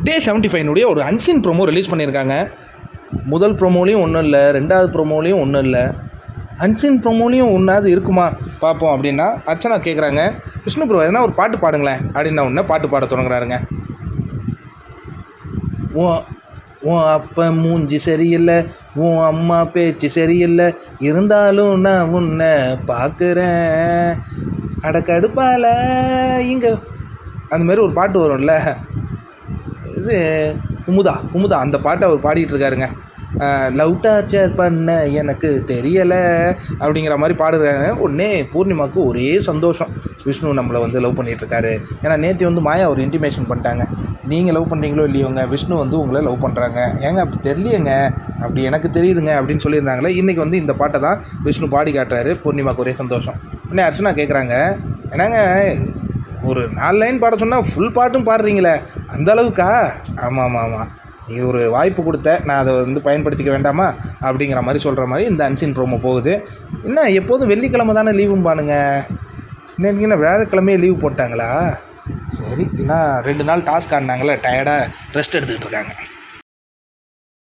டே 75 ஒரு unseen promo release பண்ணியிருக்காங்க. முதல் ப்ரோமோலையும் ஒன்றும் இல்லை, ரெண்டாவது ப்ரோமோலையும் ஒன்றும் இல்லை, அன்சீன் ப்ரோமோலையும் ஒன்றாவது இருக்குமா பார்ப்போம் அப்படின்னா அர்ச்சனா கேட்குறாங்க, விஷ்ணு ப்ரோ எதனா ஒரு பாட்டு பாடுங்களேன் அப்படின்னா ஒன்று பாட்டு பாட தொடங்குறாருங்க. உன் அப்பா மூஞ்சி சரியில்லை, உன் அம்மா பேச்சு சரியில்லை, இருந்தாலும் நான் உன்னை பார்க்குறேன் அடக்கடுப்பால் இங்கே அந்த மாதிரி ஒரு பாட்டு வரும்ல, இது குமுதா அந்த பாட்டை அவர் பாடிட்டு இருக்காருங்க. லவ் டார்ச்சர் பண்ண எனக்கு தெரியலை அப்படிங்கிற மாதிரி பாடுறாங்க. உடனே பூர்ணிமாவுக்கு ஒரே சந்தோஷம், விஷ்ணு நம்மளை வந்து லவ் பண்ணிகிட்ருக்காரு. ஏன்னா நேற்று வந்து மாயா ஒரு இன்டிமேஷன் பண்ணிட்டாங்க, நீங்கள் லவ் பண்ணுறீங்களோ இல்லையோங்க, விஷ்ணு வந்து உங்களை லவ் பண்ணுறாங்க. ஏங்க அப்படி தெரியலையேங்க, அப்படி எனக்கு தெரியுதுங்க அப்படின்னு சொல்லியிருந்தாங்களே. இன்றைக்கி வந்து இந்த பாட்டை தான் விஷ்ணு பாடி காட்டுறாரு. பூர்ணிமாவுக்கு ஒரே சந்தோஷம். உடனே அர்ச்சனா கேட்குறாங்க, என்னங்க ஒரு 4 லைன் பாட சொன்னால் ஃபுல் பாட்டும் பாடுறீங்களே, அந்த அளவுக்கா? ஆமாம், நீ ஒரு வாய்ப்பு கொடுத்த, நான் அதை வந்து பயன்படுத்திக்க வேண்டாமா அப்படிங்கிற மாதிரி சொல்கிற மாதிரி இந்த அன்சீன் ப்ரோமோ போகுது. என்ன எப்போதும் வெள்ளிக்கிழமை தானே லீவும் பானுங்க, இன்னைக்கு என்ன வியாழக்கிழமையே லீவு போட்டாங்களா? சரி, இல்லைனா 2 நாள் டாஸ்க் ஆடினாங்களே, டயர்டாக ரெஸ்ட் எடுத்துக்கிட்டு இருக்காங்க.